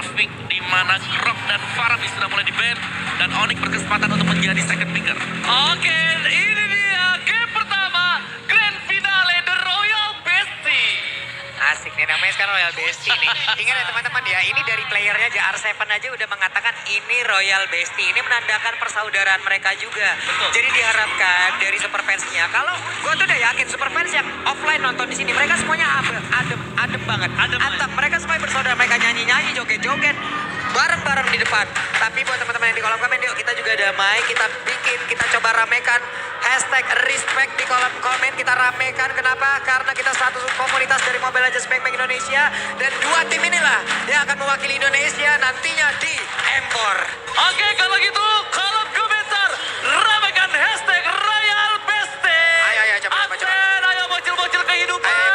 grafik di mana Grok dan Farabi sudah mulai di-ban dan Onyx berkesempatan untuk menjadi second picker. Oke, ini dia game pertama Grand Finale The Royal Bestie. Asik nih, namanya sekarang Royal Bestie nih. Ingat ya teman-teman ya, ini dari playernya aja, R7 aja udah mengatakan ini Royal Bestie. Ini menandakan persaudaraan mereka juga. Betul. Jadi diharapkan dari super fansnya, kalau gue tuh udah yakin super fans yang offline nonton di sini, mereka semuanya adem banget. Anteng, mereka semuanya bersaudara, mereka nyanyi-nyanyi, joget-joget bareng-bareng di depan. Tapi buat teman-teman yang di kolom komen, yuk kita juga damai, kita bikin, kita coba ramekan hashtag respect di kolom komen, kita ramekan. Kenapa? Karena kita satu komunitas dari Mobile Legends Bang Bang Indonesia, dan dua tim inilah yang akan mewakili Indonesia nantinya di Empor. Oke, kalau gitu kolom komentar ramaikan hashtag Royal Bestie. Ayo, coba. Absen, ayo bocil-bocil kehidupan.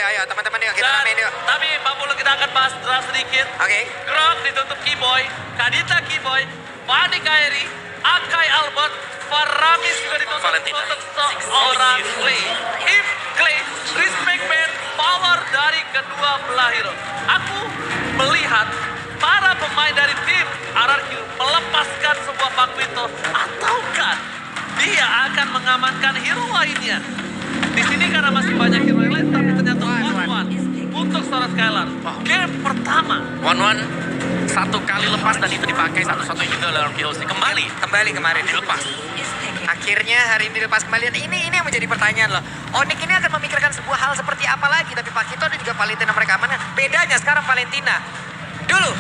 Ayo, teman-teman yuk, kita Dan, ramein yuk. tapi Pak Pulu kita akan bahas draft sedikit. Oke. Grok ditutup Keyboy, Kadita Keyboy, Fani Kairi, Akai Albert, Faramis juga ditutup Valentina. untuk seorang Clay. If Clay, respect band, power dari kedua belah hero. Aku melihat para pemain dari tim RRQ melepaskan sebuah Pakuito, ataukah dia akan mengamankan hero lainnya. Di sini karena masih banyak hero yang lain, tapi ternyata one-one untuk seorang Skylar. Game pertama. 1-1 satu kali lepas dan itu dipakai satu-satunya juga dalam POC. Kembali kemarin dilepas. Akhirnya hari ini dilepas kembali. Dan ini yang menjadi pertanyaan loh. Onyx ini akan memikirkan sebuah hal seperti apa lagi, tapi Pakito dan juga Valentina mereka amankan. Bedanya sekarang Valentina dulu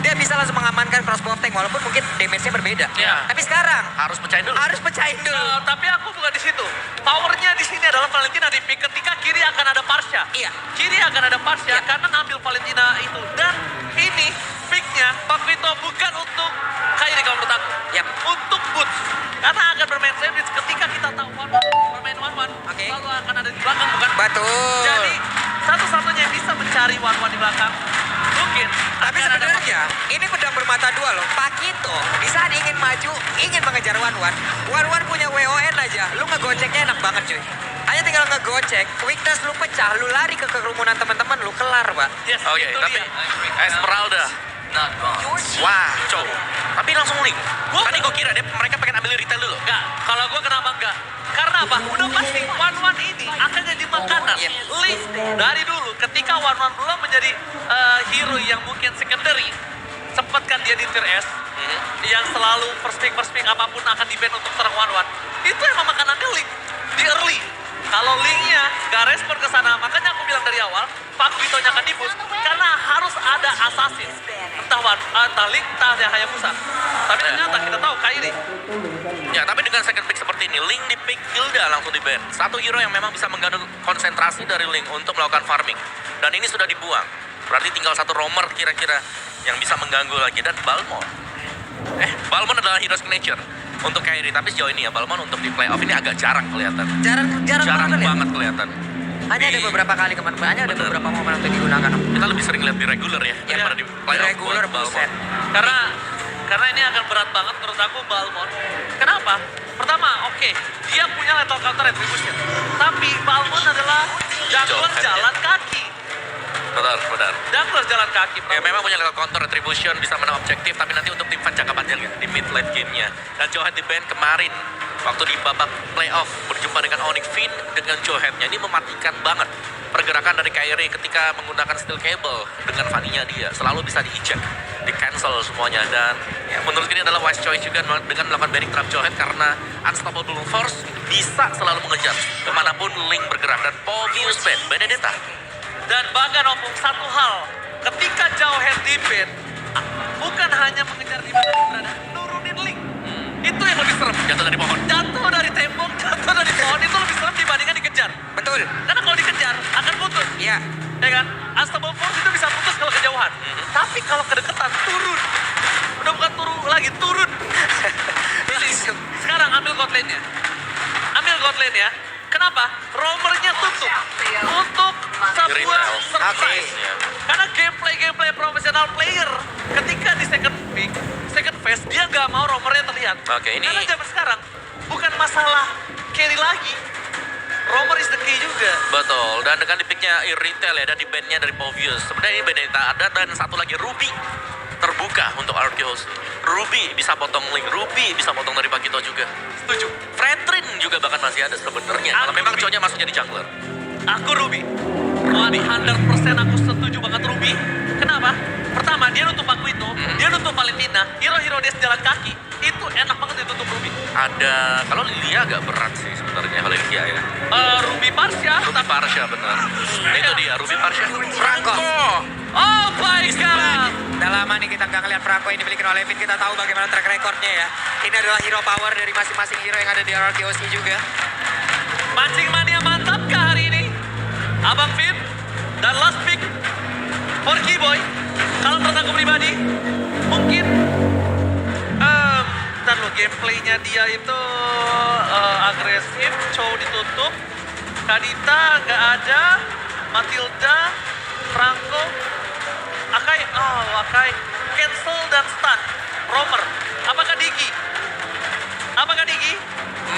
dia bisa langsung mengamankan crossbow tank walaupun mungkin damage-nya berbeda. Iya. Tapi sekarang Harus pecahin dulu. harus pecahin dulu. Tapi aku bukan di situ. Powernya di sini adalah Valentina di pick ketika kiri akan ada Parsha. Iya. Kiri akan ada Parsha karena ngambil Valentina itu. Dan ini picknya Pakuito bukan untuk Kairi kalau menurut aku. Yap. Untuk Boots. Karena akan bermain sandwich ketika kita tahu bermain one-one. Oke. Selalu akan ada di belakang bukan? Betul. Jadi satu-satunya yang bisa mencari one-one di belakang mungkin. Tapi akan ada sebenarnya ini pedang bermata dua loh. Pakito di saat ingin maju, ingin mengejar One punya WON aja. Lu ngegoceknya enak banget cuy. Hanya tinggal ngegocek, weakness lu pecah, lu lari ke kerumunan teman-teman lu, kelar pak. Yes, Oke, itu tapi dia. Esmeralda. Wah, Cow. Tapi langsung link. Tadi gue kira mereka pengen ambil retail dulu. Enggak, kalau gue kenapa enggak? Karena apa? Udah pasti one-one ini akan jadi makanan. Iya. Link dari dulu ketika one-one belum menjadi hero yang mungkin secondary. Sempatkan dia di tier S. Yang selalu first pick apapun akan di-ban untuk serang one-one. Itu emang makanannya Link. Di early. Kalau Linknya gak respon ke sana, makanya aku bilang dari awal, Pakuitonya akan di-boost. Karena harus ada assassin. Entah Link, entah Hayabusa. Tapi ternyata kita tahu Kairi. Ya, tapi dengan second pick seperti ini, Link di pick Hilda langsung di-ban. Satu hero yang memang bisa mengganggu konsentrasi dari Link untuk melakukan farming. Dan ini sudah dibuang. Berarti tinggal satu roamer kira-kira yang bisa mengganggu lagi. Dan Balmond. Balmond adalah hero signature untuk Kairi. Tapi sejauh ini ya, Balmond untuk di playoff ini agak jarang kelihatan. jarang banget kelihatan. Hanya ada beberapa kali kemarin, hanya ada beberapa momen untuk digunakan. Kita lebih sering lihat di regular ya, daripada di playoff. Regular buat buset. Karena ini akan berat banget menurut aku Balmond. Kenapa? Pertama, oke, dia punya lethal counter retribution. Tapi Balmond adalah jungler jalan kaki. Benar. Jungler jalan kaki. Ya memang punya level counter retribution, bisa menang objektif, tapi nanti untuk tim fight jangka panjang ya, di mid late game-nya. Dan Johan di ban kemarin, waktu di babak playoff, berjumpa dengan Onyx Fin, dengan Johan-nya ini mematikan banget pergerakan dari Kairi ketika menggunakan steel cable dengan Fanny-nya dia. Selalu bisa di-eject, di-cancel semuanya. Dan ya, menurut ini adalah wise choice juga dengan melakukan banning trap Johan karena unstoppable force bisa selalu mengejar kemanapun Link bergerak. Dan Pobius ban, Benedetta. Dan bahkan opung satu hal, ketika Jauhead di ban, bukan hanya mengejar di mana dia berada, nurunin Link. Itu yang lebih serem. Jatuh dari pohon. Jatuh dari tembok, jatuh dari pohon, itu lebih serem dibandingkan dikejar. Betul. Karena kalau dikejar, akan putus. Iya. Ya kan? Unstoppable force itu bisa putus kalau kejauhan. Tapi kalau kedekatan, turun. Udah bukan turun lagi, turun. Langsung. Sekarang ambil god lane-nya. Ambil god lane-nya. Kenapa? Roamernya tutup. Untuk sebuah Grimmel. surprise. Oke. Ya. Karena gameplay profesional player ketika di second pick, second phase, dia nggak mau roamernya terlihat. Oke, ini- Karena zaman sekarang bukan masalah carry lagi. Romer is the key juga. Betul, dan dengan dipiknya Irritel ya, dan di bandnya dari Povius. Sebenarnya ini band yang tak ada, dan satu lagi Ruby terbuka untuk Arceus. Ruby bisa potong Link, Ruby bisa potong dari Pakito juga. Setuju. Fredrin juga bahkan masih ada sebenarnya. Kalau Aku memang Ruby. cowoknya masuk jadi jungler. Aku Ruby. 100% aku setuju banget Ruby. Kenapa? Pertama, dia nutup Paquito, dia nutup Valentina, hero-hero dia jalan kaki. Itu enak banget ditutup Ruby. Ada, kalau Lilia agak berat sih sebenarnya, kalau Lilia ya. Ruby Parsha. Ruby Parsha benar. Itu dia, Ruby Parsha. Franco. Oh my god. Udah lama nih kita nggak ngeliat Franco ini dimiliki oleh Vin. Kita tahu bagaimana track recordnya ya. Ini adalah hero power dari masing-masing hero yang ada di RRQC juga. Mancing mania mantap kah hari ini? Abang Vin dan last pick for Boy. Kalau menurut aku pribadi, mungkin ntar lo gameplaynya dia itu agresif, Chow ditutup, Kadita nggak ada, Matilda, Franco, Akai, cancel dan stun, Romer, apakah Digi?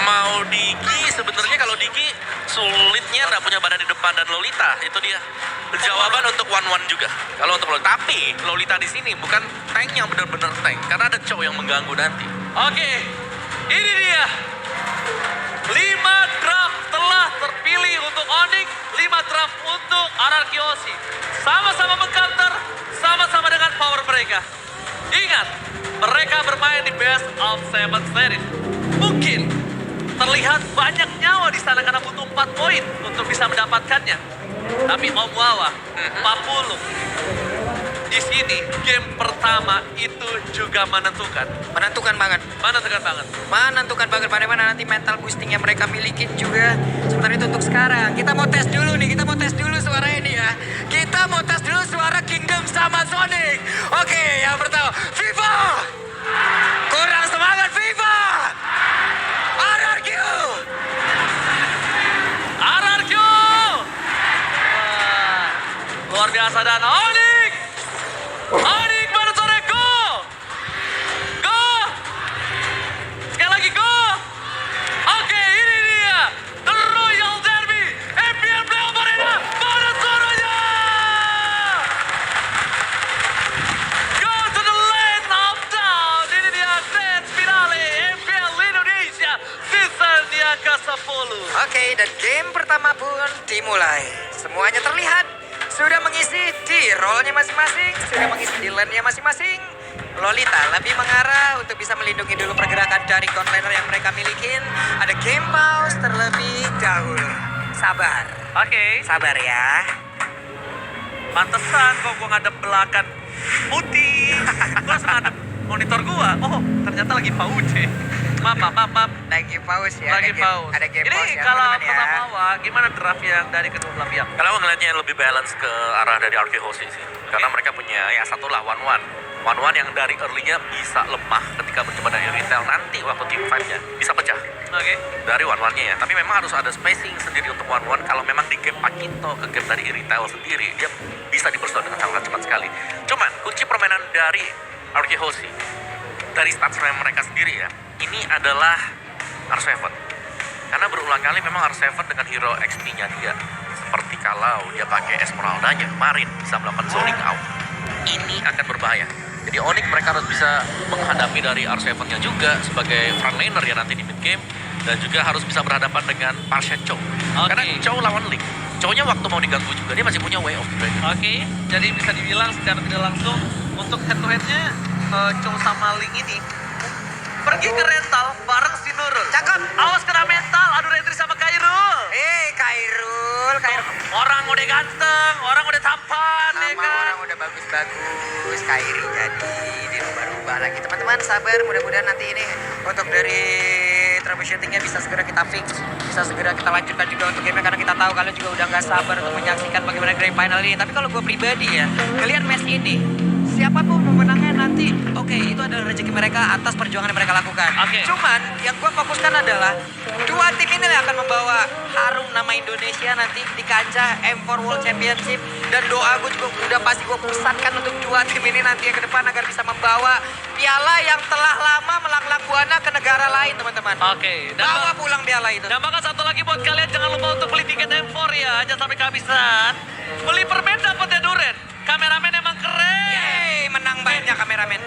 Mau Digi, sebenarnya kalau Digi sulitnya nggak punya badan di depan dan Lolita, itu dia. Jawaban untuk one juga. Kalau untuk Lolita, tapi Lolita di sini bukan tank yang benar-benar tank, karena ada Chow yang mengganggu nanti. Oke, ini dia. 5 draft telah terpilih untuk Onyx, 5 draft untuk RRQC. Sama-sama mengcounter, sama-sama dengan power mereka. Ingat, mereka bermain di best of 7 series. Mungkin terlihat banyak nyawa di sana karena butuh 4 poin untuk bisa mendapatkannya. Tapi Om Wawa, 40. Di sini game pertama itu juga menentukan. Menentukan banget. Menentukan banget bagaimana nanti mental boosting yang mereka milikin juga. Sementara itu untuk sekarang, kita mau tes dulu nih. Kita mau tes dulu suara ini ya. Kita mau tes dulu suara Kingdom sama Sonic. Oke, yang pertama, Viva! Kurang semangat Viva! RRQ! RRQ! Wah, luar biasa dan Onyx! Onyx pada sore go! Go! Sekali lagi go! Oke, ini dia! The Royal Derby! MPL Playoff Arena! Pada suaranya! Go to the land of down! Ini dia Grand Finale MPL Indonesia Season yang ke-10. Oke, dan game pertama pun dimulai. Semuanya terlihat sudah mengisi di role-nya masing-masing, sudah mengisi di lane-nya masing-masing. Lolita lebih mengarah untuk bisa melindungi dulu pergerakan dari gunliner yang mereka milikin. Ada game pause terlebih dahulu. Sabar, Oke, sabar ya. pantesan kok gua ngadep belakang putih. Gua langsung ngadep monitor gua. Oh, ternyata lagi pauce. Maaf. Lagi pause ya. Lagi ada game, pause. Ada game Ini pause ya kalau teman-teman ya. pertama gimana draft yang dari kedua belah pihak? Kalau aku ngeliatnya lebih balance ke arah dari Arceus sih. Karena mereka punya ya satu lah one-one. One-one yang dari early-nya bisa lemah ketika berjumpa dengan Irritel nanti waktu team fight-nya bisa pecah. Oke. Dari one-one-nya ya. Tapi memang harus ada spacing sendiri untuk one-one. Kalau memang di game Pakito ke game dari Irritel sendiri, dia bisa dipersulit dengan sangat cepat sekali. Cuman kunci permainan dari Arceus dari stats mereka sendiri ya, ini adalah R7. Karena berulang kali memang R7 dengan hero XP-nya dia. Seperti kalau dia pakai Esmeralda-nya kemarin bisa melakukan zoning out. Ini akan berbahaya. Jadi Onyx mereka harus bisa menghadapi dari R7-nya juga sebagai frontliner ya nanti di mid game. Dan juga harus bisa berhadapan dengan Parsha Chow. Karena Chow lawan Link. Chow-nya waktu mau diganggu juga dia masih punya Way of the Dragon. Oke, jadi bisa dibilang secara tidak langsung untuk head-to-headnya Chow sama Link ini pergi ke rental bareng si Nurul. Cakep. Awas kena mental, adu retri sama Kairul. Kairul. Orang udah ganteng, orang udah tampan, ya Sama kan? orang udah bagus-bagus. Kairi jadi dirubah-rubah lagi. Teman-teman sabar, mudah-mudahan nanti ini untuk dari troubleshootingnya bisa segera kita fix. Bisa segera kita lanjutkan juga untuk game karena kita tahu kalian juga udah nggak sabar untuk menyaksikan bagaimana grand final ini. Tapi kalau gue pribadi ya, kalian match ini siapapun pemenangnya nanti, oke, itu adalah rezeki mereka atas perjuangan yang mereka lakukan. Oke. Cuman yang gue fokuskan adalah dua tim ini yang akan membawa harum nama Indonesia nanti di kancah M4 World Championship. Dan doa gue juga udah pasti gue pusatkan untuk dua tim ini nanti yang ke depan agar bisa membawa piala yang telah lama melanglang buana ke negara lain, teman-teman. Oke. Bawa pulang piala itu. Dan bahkan satu lagi buat kalian, jangan lupa untuk beli tiket M4 ya, jangan sampai kehabisan. Beli permen dapetnya Duren. Kameramen emang keren. Yeay, menang banyak kameramen.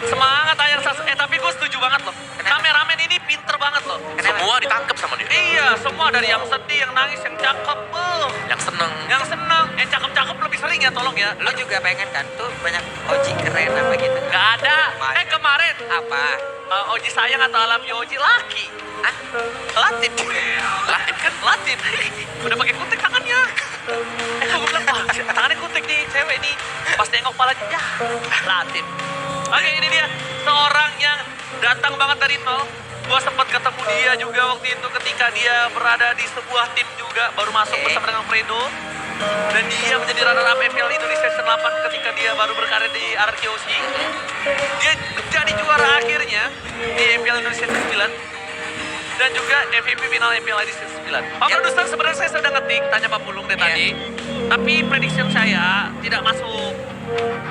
Semangat Ayang Sas. Tapi gue setuju banget loh. Kameramen ini pinter banget loh. Semua ditangkap sama dia. Iya, semua dari yang sedih, yang nangis, yang cakep, Yang seneng. yang seneng, yang cakep-cakep lebih sering ya, tolong ya. Lo juga pengen kan tuh banyak Oji keren apa gitu. Gak ada. Kemarin Apa? Oji sayang atau alam Oji laki. Hah? Latif. Latif kan? Latif. Udah pakai kutek tangannya. Aku bilang, wah tangannya kutek nih, cewek nih. Pas nengok kepalanya, ya Latif. Oke, ini dia seorang yang datang banget dari nol. Gua sempat ketemu dia juga waktu itu ketika dia berada di sebuah tim juga, baru masuk bersama dengan Fredo. Dan dia menjadi runner up MPL Indonesia Season 8 ketika dia baru berkarir di RRQC. Dia jadi juara akhirnya di MPL Indonesia Season 9. Dan juga MVP final MPL ID Season 9. Pak Produser, sebenarnya saya sudah ngetik, tanya Pak Pulung dari tadi. Tapi prediction saya tidak masuk.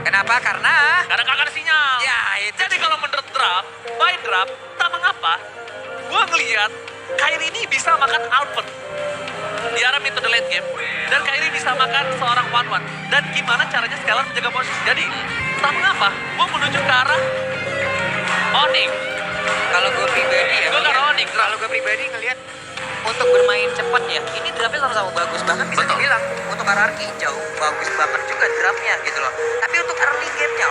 Kenapa? Karena Karena kagak ada sinyal. ya itu. Jadi kalau menurut draft, by draft, tak mengapa, gue ngeliat Kyrie ini bisa makan Alpert di arah mid to the late game. Dan Kyrie bisa makan seorang one-one. Dan gimana caranya Scalar menjaga posisi. Jadi, tak mengapa, gue menuju ke arah Onyx. Kalau gue pribadi ya, Gue ke arah Onyx. kalau gue pribadi ngelihat untuk bermain cepat ya, ini draftnya sama-sama bagus. Bahkan bisa Betul. dibilang untuk RRQ jauh bagus banget juga draftnya gitu loh. Tapi untuk early game-nya,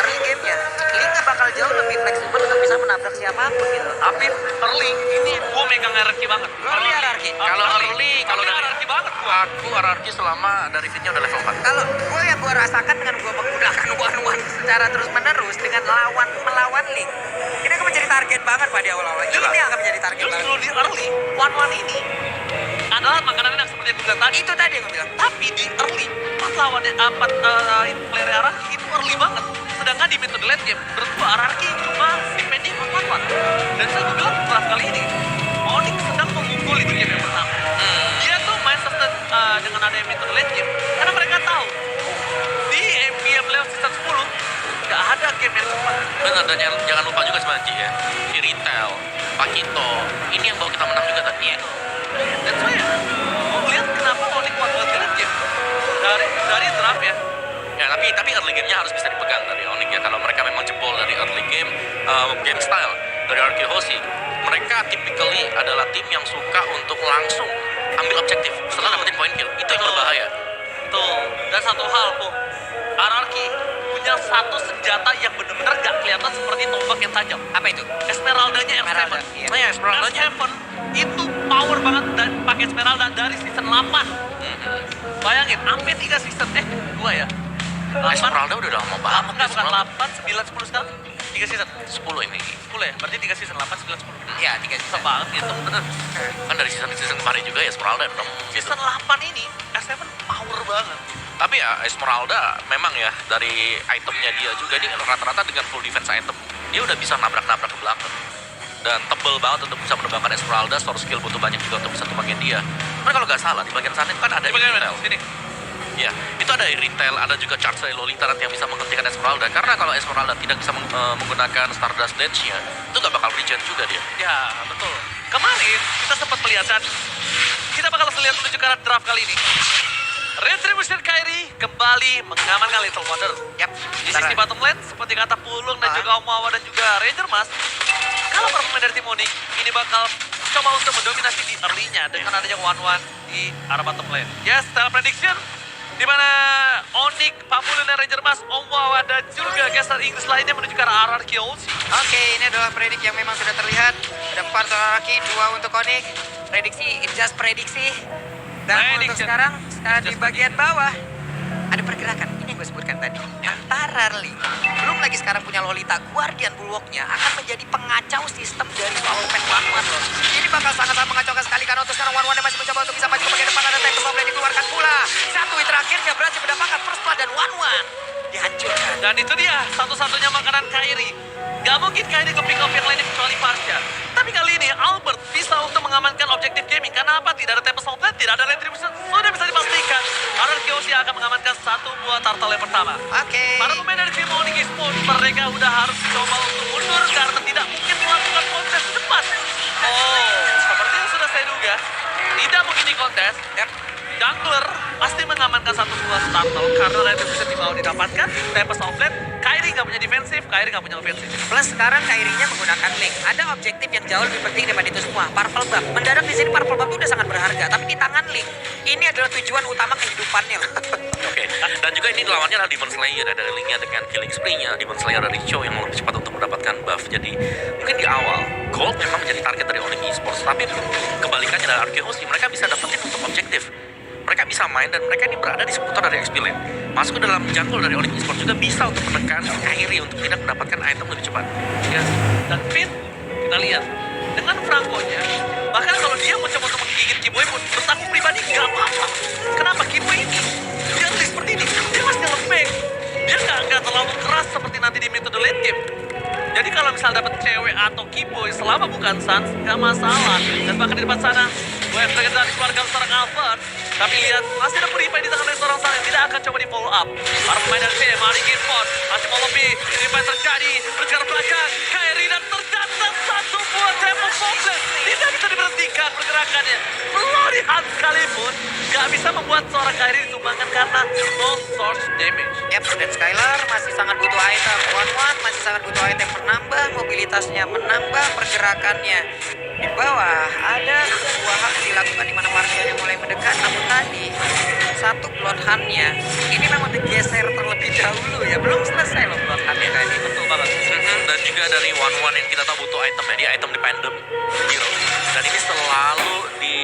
early game-nya, Link nggak bakal jauh lebih fleksibel untuk bisa menabrak siapapun gitu. Tapi early, ini gue megang RRQ banget. Early RRQ. Kalau early, kalau dari RRQ banget gue. aku RRQ selama dari fitnya udah level 4. Kalau gue yang gue rasakan dengan gue menggunakan one-one secara terus-menerus dengan melawan Link, ini akan menjadi target banget pada awal-awal. Ini akan menjadi target banget. Justru di early, one-one ini adalah makanan yang seperti yang gue bilang tadi. Itu tadi yang gue bilang. Tapi di early, pas lawannya player RRQ itu early banget. Sedangkan di mid to the late game, menurut gue RRQ cuma depending on one-one. Dan saya gue bilang draft kali ini, Onyx sedang mengunggul di game yang pertama. Dia tuh main sustain dengan adanya mid to the late game. Karena mereka tahu, di MPM level season 10, gak ada game yang cepat. Benar, dan jangan lupa juga sama Ji ya. Si Retail, Pakito, ini yang bawa kita menang juga tadi ya. Dan saya mau lihat kenapa Onyx kuat banget di late game. Dari draft ya. Ya, tapi early game-nya harus bisa dipegang dari Onyx ya. Kalau mereka memang jebol dari early game, game style dari RQ Hoshi, mereka typically adalah tim yang suka untuk langsung ambil objektif setelah dapetin point kill. Itu yang berbahaya. Tuh, dan satu hal, Bu. RRQ punya satu senjata yang benar-benar gak kelihatan seperti tombak yang tajam. Apa itu? Esmeralda-nya R7. Esmeralda, iya. Nah ya, Esmeralda-nya. R7 itu power banget dan pakai Esmeralda dari season 8. Bayangin, sampai 3 season, 2 ya. Esmeralda udah lama banget. Enggak, bukan Esmeralda. 8, 9, 10 sekarang. 3 season. 10 ini. 10 ya? Berarti 3 season, 8, 9, 10. Ya, 3 Susah banget gitu, bener. Kan dari season kemarin juga ya Esmeralda 6 gitu. Season 8 ini, R7 power banget. Tapi ya Esmeralda memang ya dari itemnya dia juga, dia rata-rata dengan full defense item dia udah bisa nabrak-nabrak ke belakang. Dan tebel banget untuk bisa menembakkan Esmeralda, store skill butuh banyak juga untuk bisa tumbangin dia. Karena kalau nggak salah di bagian sana itu kan ada Di bagian mana? Retail. Sini. Ya, itu ada Retail, ada juga Charge dari Lolita nanti yang bisa menghentikan Esmeralda. Karena kalau Esmeralda tidak bisa menggunakan Stardust Dance-nya, itu nggak bakal regen juga dia. Ya, betul. Kemarin kita sempat melihat dan kita bakal lihat menuju ke arah draft kali ini. Retribution Kyrie kembali mengamankan Little Wonder. Yap. Di sisi bottom lane, seperti kata Pulung dan juga Om Wawa dan juga Ranger Mas, kalau para pemain dari tim Onyx ini bakal coba untuk mendominasi di early-nya dengan adanya one-one di arah bottom lane. Yes, style prediction di mana Onyx, Pak Pulung dan Ranger Mas, Om Wawa dan juga caster Inggris lainnya menuju ke arah RRQ Ozi. Oke, ini adalah predik yang memang sudah terlihat. Ada 4 RRQ, 2 untuk Onyx. Prediksi, it's just prediksi. Dan untuk Prediction. sekarang di bagian bawah ada pergerakan. Ini yang gue sebutkan tadi. Antara Link, belum lagi sekarang punya Lolita, Guardian Bulwark-nya akan menjadi pengacau sistem dari Open One-One loh. Ini bakal sangat-sangat mengacaukan sekali karena untuk sekarang One-One masih mencoba untuk bisa maju ke bagian depan. Ada Tech Bomb yang dikeluarkan pula. Satu hit terakhirnya berhasil mendapatkan first blood dan One-One. dihancurkan. Dan itu dia satu-satunya makanan Kyrie. Gak mungkin Kyrie ke-pick off yang lainnya kecuali Farsha. Tapi kali ini Albert bisa untuk mengamankan objektif gaming. Karena apa? Tidak ada Tempest of Death, tidak ada Retribution. Sudah bisa dipastikan. RRQC akan mengamankan satu buah turtle yang pertama. Oke. Para pemain dari tim Onyx Esports, mereka udah harus coba untuk mundur karena tidak mungkin melakukan kontes cepat. Oh, seperti yang sudah saya duga, tidak mungkin di kontes. Jungler pasti mengamankan satu buah turtle karena Retribution di bawah didapatkan. Tempest of Death, Kyrie nggak punya defensif, Kyrie nggak punya offensif. Plus sekarang Kyrie-nya menggunakan Link. Ada objektif yang jauh lebih penting daripada itu semua. Purple Buff. Mendadak di sini Purple Buff itu udah sangat berharga. Tapi di tangan Link, ini adalah tujuan utama kehidupannya. Oke, dan juga ini lawannya adalah Demon Slayer, ada linknya dengan Killing Spree-nya, Demon Slayer dari Cho yang lebih cepat untuk mendapatkan buff. Jadi mungkin di awal Gold memang menjadi target dari Onyx Esports, tapi kebalikannya dari RRQC, mereka bisa dapetin untuk objektif. Mereka bisa main dan mereka ini berada di seputar dari XP Lane. Masuk ke dalam jungle dari Onyx Esports juga bisa untuk menekan Kyrie untuk tidak mendapatkan item lebih cepat. Yes. Dan Finn, kita lihat dengan Franco-nya, bahkan kalau dia mau coba untuk menggigit Kiboy pun, menurut aku pribadi gak apa-apa. Kenapa Kiboy ini? Dia tulis seperti ini, dia masih lembek. Dia gak terlalu keras seperti nanti di metode late game. Jadi kalau misal dapat cewek atau Kiboy selama bukan Sans, gak masalah. Dan bahkan di depan sana, Wave Dragon dari keluarga seorang Albert. Tapi lihat, masih ada Purified di tangan restoran sana yang tidak akan coba di follow up. Para pemain dari tim, Mari Gifford, masih mau lebih. Ini terjadi, berjalan belakang, Kyrie dan tercatat satu buah tempo kompleks. Tidak bisa diberhentikan pergerakannya. Bloody Hand sekalipun, gak bisa membuat seorang Kyrie disumbangkan karena no source damage. Yap, dan Skylar masih sangat butuh item. One masih sangat butuh item menambah mobilitasnya, menambah pergerakannya. Di bawah ada sebuah hal yang dilakukan di mana Martiannya mulai mendekat, namun tadi satu Blood Hunt-nya ini memang digeser terlebih dahulu ya. Belum selesai loh Blood Hunt-nya tadi. Betul banget. Dan juga dari One yang kita tahu butuh item ya, dia item dependent hero. Dan ini selalu di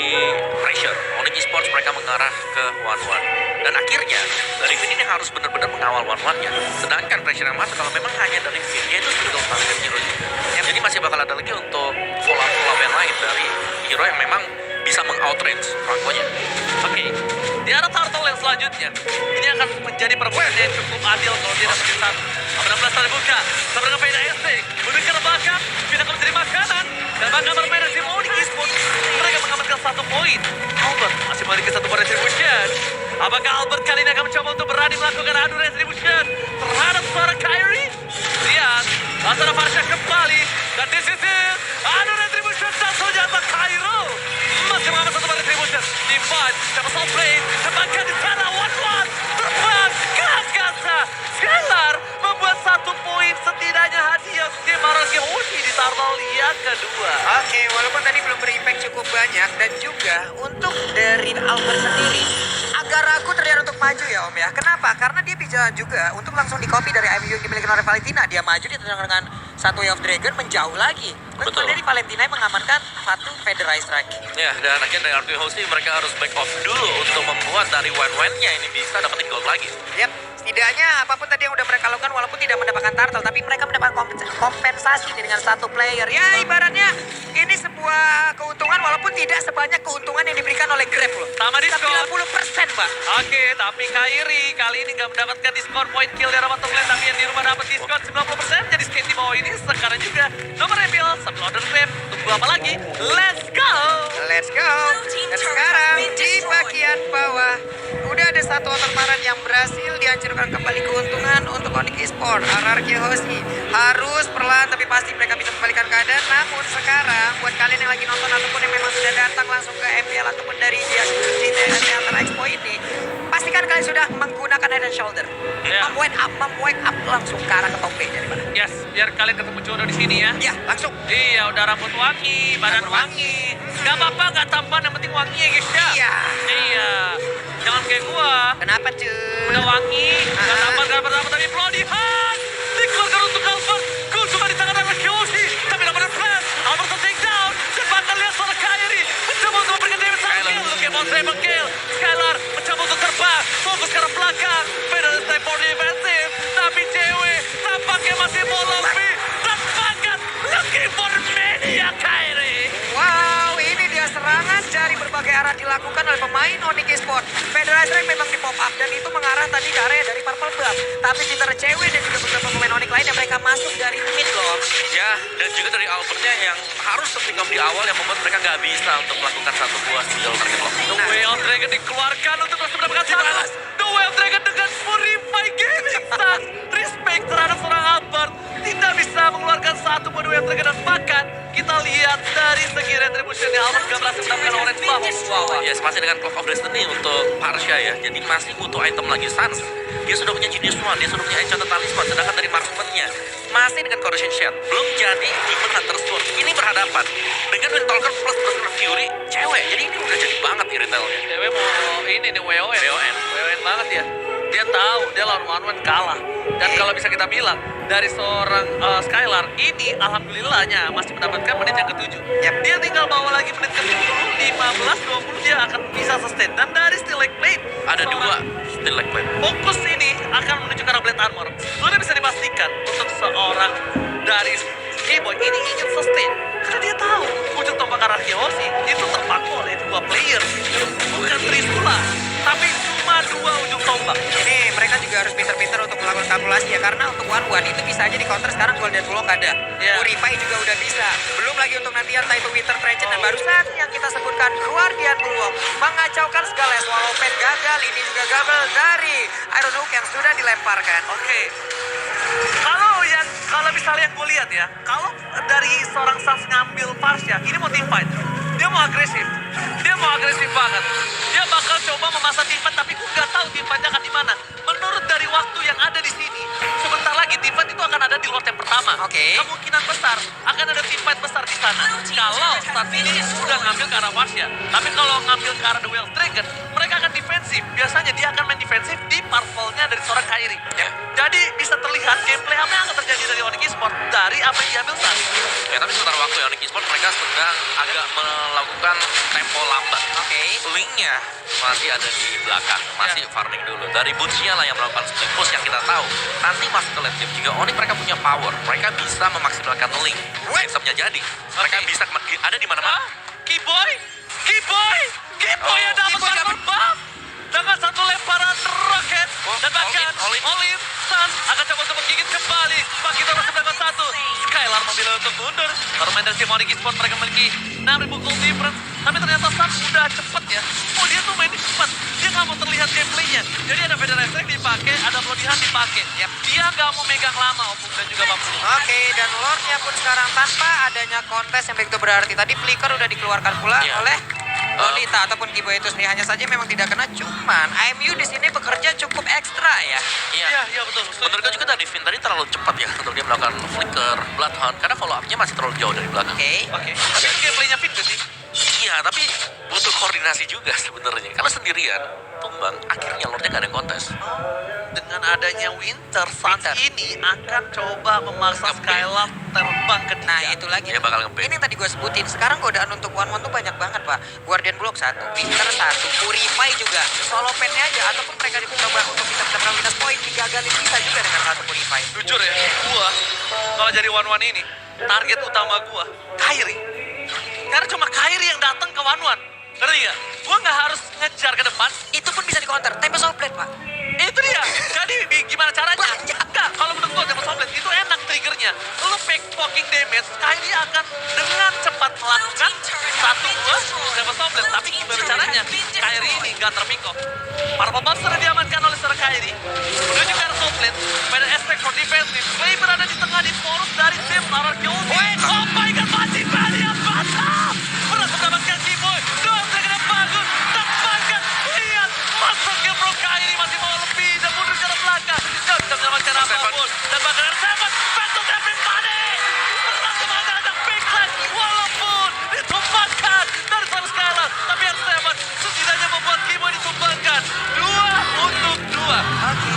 pressure. Onyx Esports mereka mengarah ke One. Dan akhirnya dari Finn ini harus benar-benar mengawal One-nya. Sedangkan pressure yang masuk kalau memang hanya dari Finn, dia itu single target hero juga. Jadi masih bakal ada lagi untuk follow-up yang lain dari hero yang memang bisa meng-outrange Franco-nya. Oke, di arah turtle yang selanjutnya, ini akan menjadi permainan yang cukup adil kalau dia dapat satu. 16 terbuka, sama dengan Veda SD, menuju ke belakang, tidak akan menjadi makanan, dan bahkan bermain dari Onyx Esports, mereka mengamankan satu poin. Albert masih memiliki satu poin retribution. Apakah Albert kali ini akan mencoba untuk berani melakukan adu retribution terhadap seorang Kyrie? Lihat, Lazara Farsha kembali, dan this is it, adu retribution dan senjata Cairo. Masih mengamankan satu poin retribution. Divide, dapat soft plate, bahkan di sana One terbang, gas-gasa. Skylar membuat satu poin setidaknya hadiah tim RRQC di turtle yang kedua. Oke, walaupun tadi belum berimpact cukup banyak dan juga untuk dari Albert sendiri agak ragu terlihat untuk maju ya Om ya. Kenapa? Karena dia bisa juga untuk langsung di-copy dari MU yang dimiliki oleh Valentina. Dia maju ditendang dengan satu Wave of Dragon menjauh lagi. Betul. Dari Valentina yang mengamankan satu Federized lagi. Ya, dan akhirnya dari RRQC mereka harus back off dulu untuk membuat dari One-nya ini bisa dapetin gold lagi. Yap. Setidaknya apapun tadi yang udah mereka lakukan walaupun tidak mendapatkan turtle tapi mereka mendapat kompensasi dengan satu player. Ya ibaratnya ini sebuah keuntungan walaupun tidak sebanyak keuntungan yang diberikan oleh Grab loh. Sama diskon. 90% Pak. Oke, tapi Kyrie kali ini nggak mendapatkan diskon point kill dari bottom lane, tapi yang di rumah dapat diskon 90%. Jadi skate di bawah ini sekarang juga nomor reveal sambil order grab. Tunggu apa lagi? Let's go! Let's go. Dan sekarang di bagian bawah udah ada satu otomaran yang berhasil dihancurkan kembali keuntungan untuk Onyx Esports. RRQC harus perlahan tapi pasti mereka bisa kembalikan keadaan. Namun sekarang buat kalian yang lagi nonton ataupun yang memang sudah datang langsung ke MPL ataupun dari dia di Theater Expo ini, pastikan kalian sudah menggunakan head and shoulder. Ya. Memwake up langsung ke arah ke top lane dari mana. Yes, biar kalian ketemu jodoh di sini ya. Ya, langsung. Iya, udah rambut wangi, badan wangi. Gak apa-apa, gak tampan, yang penting wangi ya guys ya. Iya. Iya. Jangan kayak gua. Kenapa cuy? Udah wangi, gak tampan, gak apa-apa, tapi Bloody Hand. Dikeluarkan untuk Albert. Gol cuma di tangan RRQC. Tapi dapat flash. Albert take down. Cepat lihat seorang Kyrie. Mencoba untuk memberikan damage satu kill. Look at triple kill. Skylar mencoba untuk terbang. Fokus ke arah belakang. Beda step for defensive. Tapi cewek tampaknya masih mau lebih. Dan banget. Looking for mania Kyrie. Wow, ini dia serangan dari berbagai arah dilakukan oleh pemain Onyx Esports. Federation Rank memang di pop up dan itu mengarah tadi ke area dari Purple Buff. Tapi Peter CW dan juga beberapa pemain Onyx lain yang mereka masuk dari mid loh. Ya, dan juga dari Albertnya yang harus pick up di awal yang membuat mereka nggak bisa untuk melakukan satu buah single target lock. The Way of Dragon dikeluarkan untuk terus mendapatkan salah. The Way of Dragon dengan Purify Gaming Stars. Respect terhadap seorang Albert. Tidak bisa mengeluarkan satu buah The Way of Dragon dan bahkan kita lihat dari segi retribution Albert gak berhasil mendapatkan orange buff. Wow. Yes, masih dengan Clock of Destiny untuk Parsha ya. Jadi masih butuh item lagi. Sans, dia sudah punya Genius One, dia sudah punya Enchanted Talisman. Sedangkan dari marksman-nya masih dengan Corrosion Shard. Belum jadi Demon Hunter Sword. Ini berhadapan dengan Windtalker plus Berserker Fury cewek. Jadi ini udah jadi banget nih retailnya. Cewek mau ini nih WON. WON banget ya. Dia tahu dia lawan One kalah. Dan kalau bisa kita bilang dari seorang Skylar ini alhamdulillahnya masih mendapatkan menit yang ke-7. Yap. Dia tinggal bawa lagi menit ke-10, 15, 20 dia akan bisa sustain. Dan dari Steel Lake Blade Ada dua Steel Lake Blade. fokus ini akan menuju ke arah Blade Armor. Sudah bisa dipastikan untuk seorang dari G-Boy ini ingin sustain. Karena dia tahu ujung tombak Arakeoshi itu terpaku oleh dua player. Bukan Trisula, tapi cuma dua ujung tombak. Ini mereka juga harus pintar-pintar untuk melakukan kalkulasi ya. Karena untuk one-one itu bisa aja di counter sekarang Golden Block ada. Ya. Purify juga udah bisa. Belum lagi untuk nanti yang Taito Winter Trench dan barusan yang kita sebutkan Guardian Bulwark. Mengacaukan segala Swallow Pet gagal. Ini juga gagal dari Iron Hook yang sudah dilemparkan. Oke. Kalau misalnya yang gue lihat ya, kalau dari seorang Sans ngambil Parsha, ini mau team fight. Dia mau agresif. Dia mau agresif banget. Dia bakal coba memasang team fight, tapi gue nggak tahu team fight-nya akan di mana. Menurut dari waktu yang ada di sini, sebentar lagi team fight itu akan ada di lot yang pertama. Oke. Kemungkinan besar akan ada team fight besar di sana. Kalau saat ini sudah ngambil ke arah Parsha, tapi kalau ngambil ke arah The Wild Dragon, mereka akan defensif. Biasanya dia akan main defensif di parpolnya dari seorang Kairi. Ya. Jadi bisa terlihat gameplay apa yang akan terjadi dari Onyx Esports dari apa yang diambil saat ini. Ya, tapi sebentar waktu ya Onyx Esports mereka sedang agak melakukan tempo lambat. Oke. Linknya masih ada di belakang, masih farming dulu. Dari Boots-nya lah yang melakukan split push yang kita tahu. Nanti masuk ke late game jika Onyx mereka punya power, mereka bisa memaksimalkan Link. Itemnya jadi, mereka bisa ada di mana-mana. Keyboy yang dapat Keyboy satu buff dengan satu lemparan roket Oh, dan bahkan all in. Olin Sans akan coba untuk menggigit kembali. Bagi terus mendapat satu. Skylar memilih untuk mundur. Bermain dari tim Onyx Esports mereka memiliki 6.000 gold difference. Tapi ternyata Sans udah cepet ya. Oh dia tuh mainnya cepet. Dia nggak mau terlihat gameplaynya. Jadi ada Federal Strike dipakai, ada Bloodihan dipakai. Yap. Dia nggak mau megang lama Opung dan juga Bambu. Oke, dan Lordnya pun sekarang tanpa adanya kontes yang begitu berarti. Tadi Flicker udah dikeluarkan pula Iya. oleh Lolita ataupun Keyboy itu sendiri. Hanya saja memang tidak kena. Cuman IMU di sini bekerja cukup ekstra ya. Iya betul. Menurut gue juga tadi Vin tadi terlalu cepat ya untuk dia melakukan flicker, bloodhound karena follow up-nya masih terlalu jauh dari belakang. Oke. Tapi gameplaynya fit gak sih? Iya, tapi butuh koordinasi juga sebenarnya. Karena sendirian, tumbang, akhirnya Lordnya gak ada yang kontes. Dengan adanya Winter, Sans ini akan coba memaksa Skylar terbang ke Nah itu lagi. Dia bakal nge-ban. Ini yang tadi gue sebutin. Sekarang godaan untuk one-one tuh banyak banget pak. Guardian Block 1, Winter 1, Purify juga. Solo pen-nya aja ataupun mereka dicoba untuk bisa mendapatkan minus point. Digagalin bisa juga dengan satu Purify. Jujur ya, gua kalau jadi one-one ini, target utama gua Kairi. Karena cuma Kairi yang datang ke one-one. Ngerti gak? Gua nggak harus ngejar ke depan. Itu pun bisa di-counter. Tempest of Blade pak. Itu dia. Jadi gimana caranya? Banyak. Enggak, kalau menurut gua Tempest of Blade itu enak triggernya. Lu fake poking damage, Kairi akan dengan cepat melakukan satu buah Tempest of Blade. Tapi gimana caranya? Kairi ini nggak terpick off. Purple Buff sudah diamankan oleh seorang Kairi. Menuju ke arah Soul Blade. Pada aspek for defensive. Play berada di tengah di poros dari tim Arakeoshi. Oh my god, masih Bali yang batal. Berhasil mendapatkan Keyboy. Dua segera bagus. Terbangkan. Lihat. Masuk ke Bro Kairi masih mau lebih. Dan mundur ke arah belakang. Gak bisa mendapatkan apapun. Dan bahkan ada Seven. Battle everybody. Berhasil ada big line. Walaupun ditumbangkan dari seorang Skylar. Tapi yang Seven setidaknya membuat Keyboy ditumbangkan. 2-2. Oke.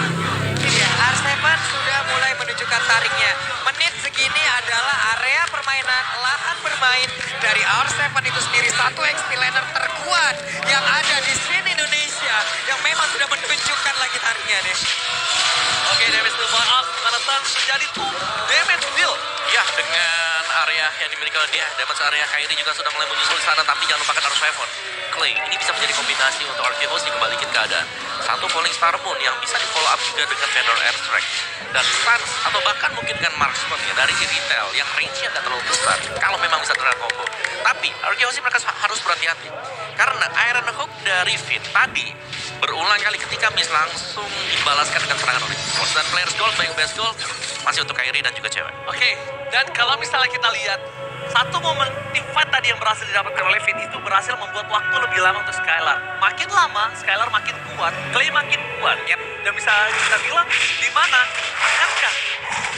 Ini dia. R7 sudah mulai menunjukkan tariknya. Menit segini adalah area permainan, lahan bermain dari R7 itu sendiri. Satu XP laner terkuat yang ada di scene Indonesia. Yang memang sudah menunjukkan lagi tariknya nih. Oke, damage to bar up. Karena Sans menjadi 2 damage deal. Ya, dengan area yang dimiliki oleh dia. Damage area Kairi juga sudah mulai menyusul di sana, tapi jangan lupakan harus Seven. Clay, ini bisa menjadi kombinasi untuk Archivos dikembalikan keadaan. Satu Falling Star Moon yang bisa di follow up juga dengan Vendor Airstrike. Dan Stans atau bahkan mungkin dengan Marksman ya dari Retail yang range-nya nggak terlalu besar kalau memang bisa terang combo. Tapi Archivos mereka harus berhati-hati. Karena Iron Hook dari Finn tadi berulang kali ketika miss langsung dibalaskan dengan serangan oleh Force. Dan players gold, baik best gold masih untuk Kairi dan juga cewek. Oke, dan kalau misalnya kita lihat satu momen teamfight tadi yang berhasil didapatkan oleh Finn itu berhasil membuat waktu lebih lama untuk Skylar. Makin lama, Skylar makin kuat, Clay makin kuat. Yep. Dan bisa kita bilang di mana akankah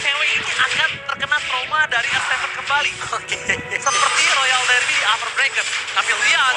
cewek ini akan terkena trauma dari S7 kembali. Oke. Seperti Royal Derby di Upper Bracket. Tapi lihat,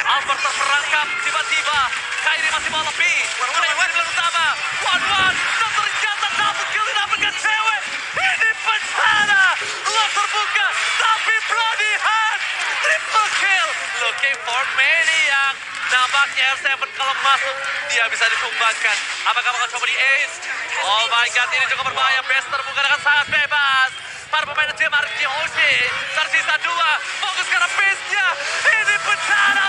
Albert terperangkap tiba-tiba. Kairi masih mau lebih. Clay di utama. 1-1. Dan ternyata double kill didapatkan cewek. Ini bencana. Luar terbuka. Tapi Bloody Hand. Triple kill. Looking for Maniac. Nampaknya R7 kalau masuk, dia bisa ditumbangkan. Apakah bakal coba di Ace? Oh my god, ini juga berbahaya. Bester bukan dengan sangat bebas. Para pemain tim Archie Hoshi. Tersisa 2. Fokus karena base-nya. Ini bencana.